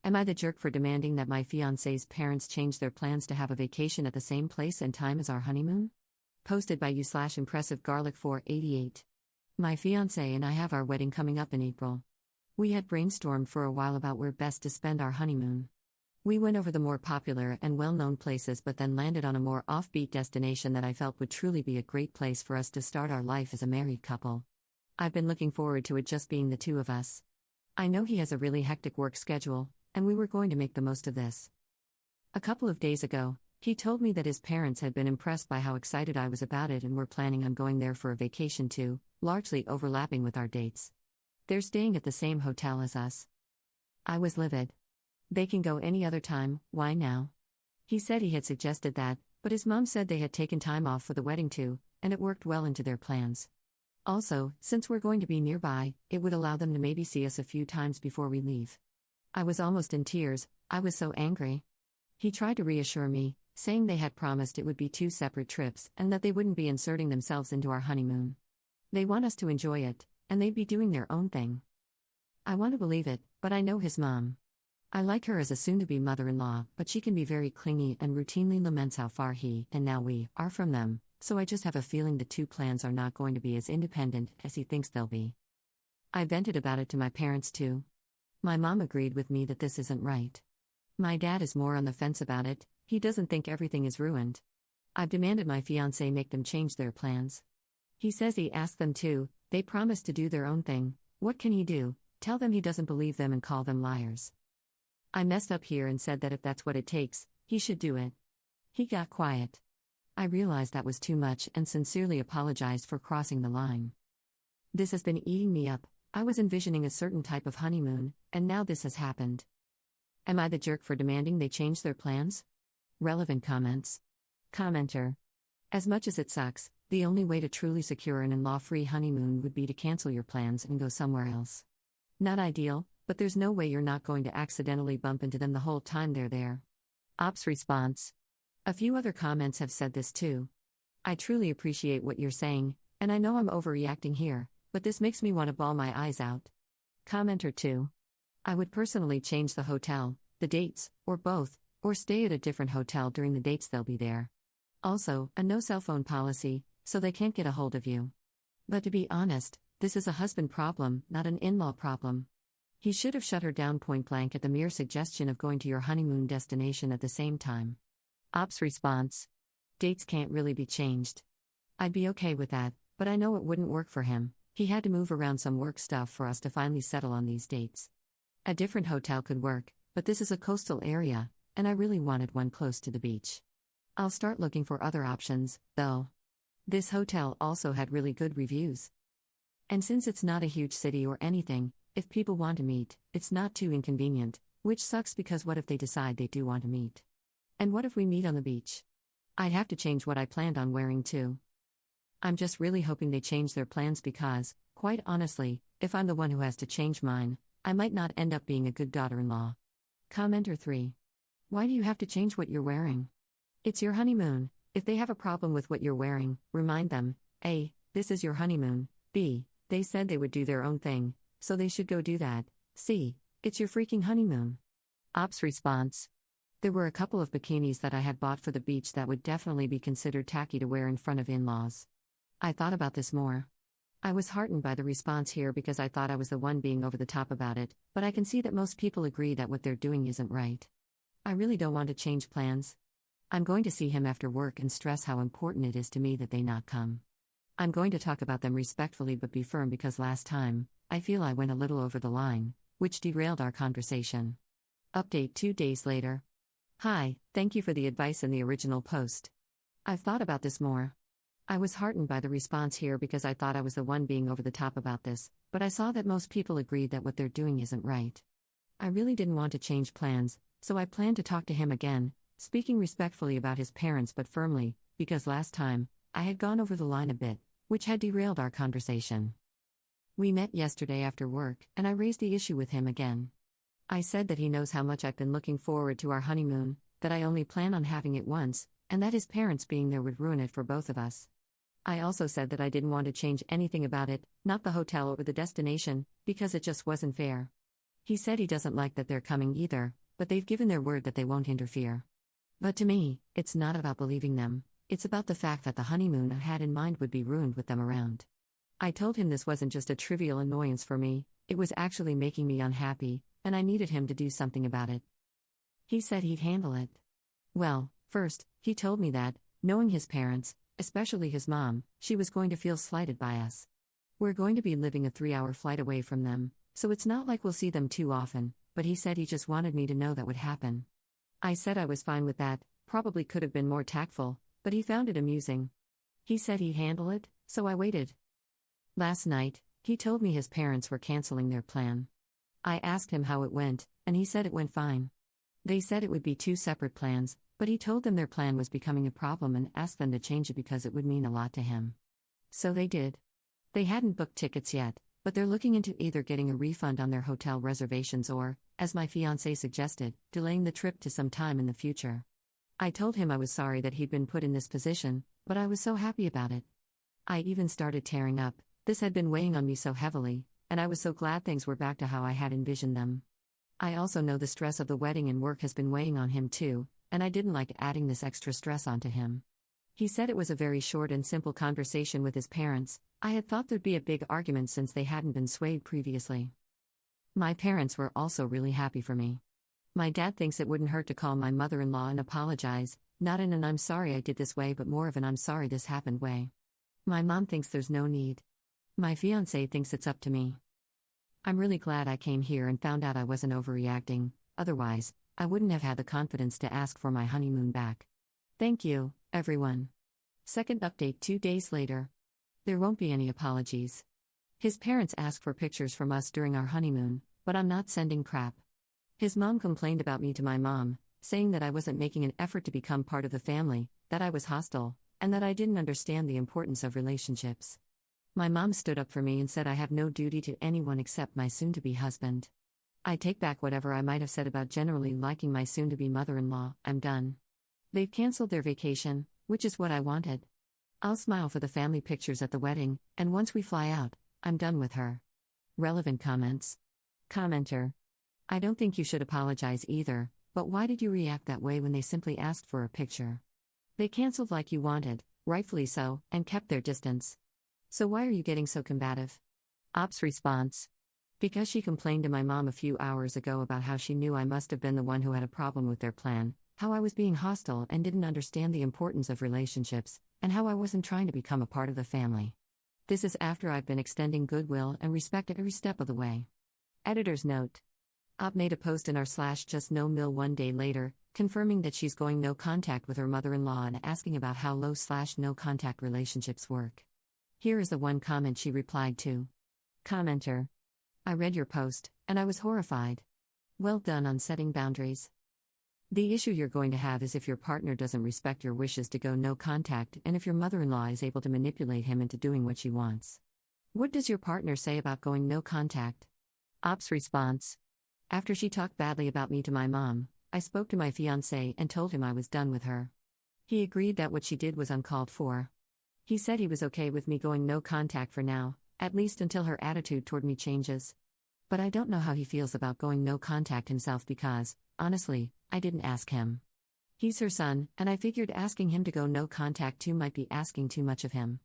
Am I the jerk for demanding that my fiancé's parents change their plans to have a vacation at the same place and time as our honeymoon? Posted by you/impressive garlic 488. My fiancé and I have our wedding coming up in April. We had brainstormed for a while about where best to spend our honeymoon. We went over the more popular and well-known places but then landed on a more offbeat destination that I felt would truly be a great place for us to start our life as a married couple. I've been looking forward to it just being the two of us. I know he has a really hectic work schedule, and we were going to make the most of this. A couple of days ago, he told me that his parents had been impressed by how excited I was about it and were planning on going there for a vacation too, largely overlapping with our dates. They're staying at the same hotel as us. I was livid. They can go any other time, why now? He said he had suggested that, but his mom said they had taken time off for the wedding too, and it worked well into their plans. Also, since we're going to be nearby, it would allow them to maybe see us a few times before we leave. I was almost in tears, I was so angry. He tried to reassure me, saying they had promised it would be 2 separate trips and that they wouldn't be inserting themselves into our honeymoon. They want us to enjoy it, and they'd be doing their own thing. I want to believe it, but I know his mom. I like her as a soon-to-be mother-in-law, but she can be very clingy and routinely laments how far he, and now we, are from them, so I just have a feeling the 2 plans are not going to be as independent as he thinks they'll be. I vented about it to my parents too. My mom agreed with me that this isn't right. My dad is more on the fence about it, he doesn't think everything is ruined. I've demanded my fiancé make them change their plans. He says he asked them to, they promised to do their own thing, what can he do? Tell them he doesn't believe them and call them liars. I messed up here and said that if that's what it takes, he should do it. He got quiet. I realized that was too much and sincerely apologized for crossing the line. This has been eating me up. I was envisioning a certain type of honeymoon, and now this has happened. Am I the jerk for demanding they change their plans? Relevant comments. Commenter. As much as it sucks, the only way to truly secure an in-law-free honeymoon would be to cancel your plans and go somewhere else. Not ideal, but there's no way you're not going to accidentally bump into them the whole time they're there. Ops response. A few other comments have said this too. I truly appreciate what you're saying, and I know I'm overreacting here, but this makes me want to bawl my eyes out. Commenter 2. I would personally change the hotel, the dates, or both, or stay at a different hotel during the dates they'll be there. Also, a no cell phone policy, so they can't get a hold of you. But to be honest, this is a husband problem, not an in-law problem. He should have shut her down point blank at the mere suggestion of going to your honeymoon destination at the same time. Ops response. Dates can't really be changed. I'd be okay with that, but I know it wouldn't work for him. He had to move around some work stuff for us to finally settle on these dates. A different hotel could work, but this is a coastal area, and I really wanted one close to the beach. I'll start looking for other options, though. This hotel also had really good reviews. And since it's not a huge city or anything, if people want to meet, it's not too inconvenient, which sucks because what if they decide they do want to meet? And what if we meet on the beach? I'd have to change what I planned on wearing too. I'm just really hoping they change their plans because, quite honestly, if I'm the one who has to change mine, I might not end up being a good daughter-in-law. Commenter 3. Why do you have to change what you're wearing? It's your honeymoon. If they have a problem with what you're wearing, remind them, A, this is your honeymoon, B, they said they would do their own thing, so they should go do that, C, it's your freaking honeymoon. Ops response. There were a couple of bikinis that I had bought for the beach that would definitely be considered tacky to wear in front of in-laws. I thought about this more. I was heartened by the response here because I thought I was the one being over the top about it, but I can see that most people agree that what they're doing isn't right. I really don't want to change plans. I'm going to see him after work and stress how important it is to me that they not come. I'm going to talk about them respectfully but be firm because last time, I feel I went a little over the line, which derailed our conversation. Update 2 days later. Hi, thank you for the advice in the original post. I've thought about this more. I was heartened by the response here because I thought I was the one being over the top about this, but I saw that most people agreed that what they're doing isn't right. I really didn't want to change plans, so I planned to talk to him again, speaking respectfully about his parents but firmly, because last time, I had gone over the line a bit, which had derailed our conversation. We met yesterday after work, and I raised the issue with him again. I said that he knows how much I've been looking forward to our honeymoon, that I only plan on having it once, and that his parents being there would ruin it for both of us. I also said that I didn't want to change anything about it, not the hotel or the destination, because it just wasn't fair. He said he doesn't like that they're coming either, but they've given their word that they won't interfere. But to me, it's not about believing them, it's about the fact that the honeymoon I had in mind would be ruined with them around. I told him this wasn't just a trivial annoyance for me, it was actually making me unhappy, and I needed him to do something about it. He said he'd handle it. Well, first, he told me that, knowing his parents, especially his mom, she was going to feel slighted by us. We're going to be living a 3-hour flight away from them, so it's not like we'll see them too often, but he said he just wanted me to know that would happen. I said I was fine with that, probably could have been more tactful, but he found it amusing. He said he'd handle it, so I waited. Last night, he told me his parents were canceling their plan. I asked him how it went, and he said it went fine. They said it would be 2 separate plans, but he told them their plan was becoming a problem and asked them to change it because it would mean a lot to him. So they did. They hadn't booked tickets yet, but they're looking into either getting a refund on their hotel reservations or, as my fiancé suggested, delaying the trip to some time in the future. I told him I was sorry that he'd been put in this position, but I was so happy about it. I even started tearing up. This had been weighing on me so heavily, and I was so glad things were back to how I had envisioned them. I also know the stress of the wedding and work has been weighing on him too, and I didn't like adding this extra stress onto him. He said it was a very short and simple conversation with his parents. I had thought there'd be a big argument since they hadn't been swayed previously. My parents were also really happy for me. My dad thinks it wouldn't hurt to call my mother-in-law and apologize, not in an I'm sorry I did this way but more of an I'm sorry this happened way. My mom thinks there's no need. My fiancé thinks it's up to me. I'm really glad I came here and found out I wasn't overreacting, otherwise, I wouldn't have had the confidence to ask for my honeymoon back. Thank you, everyone. Second update 2 days later. There won't be any apologies. His parents asked for pictures from us during our honeymoon, but I'm not sending crap. His mom complained about me to my mom, saying that I wasn't making an effort to become part of the family, that I was hostile, and that I didn't understand the importance of relationships. My mom stood up for me and said I have no duty to anyone except my soon-to-be husband. I take back whatever I might have said about generally liking my soon-to-be mother-in-law. I'm done. They've canceled their vacation, which is what I wanted. I'll smile for the family pictures at the wedding, and once we fly out, I'm done with her. Relevant comments. Commenter. I don't think you should apologize either, but why did you react that way when they simply asked for a picture? They canceled like you wanted, rightfully so, and kept their distance. So why are you getting so combative? Ops response. Because she complained to my mom a few hours ago about how she knew I must have been the one who had a problem with their plan, how I was being hostile and didn't understand the importance of relationships, and how I wasn't trying to become a part of the family. This is after I've been extending goodwill and respect every step of the way. Editor's note. Op made a post in r/just-no-mill 1 day later, confirming that she's going no contact with her mother-in-law and asking about how low/no contact relationships work. Here is the one comment she replied to. Commenter. I read your post, and I was horrified. Well done on setting boundaries. The issue you're going to have is if your partner doesn't respect your wishes to go no contact and if your mother-in-law is able to manipulate him into doing what she wants. What does your partner say about going no contact? Op's response. After she talked badly about me to my mom, I spoke to my fiancé and told him I was done with her. He agreed that what she did was uncalled for. He said he was okay with me going no contact for now, at least until her attitude toward me changes. But I don't know how he feels about going no contact himself because, honestly, I didn't ask him. He's her son, and I figured asking him to go no contact too might be asking too much of him.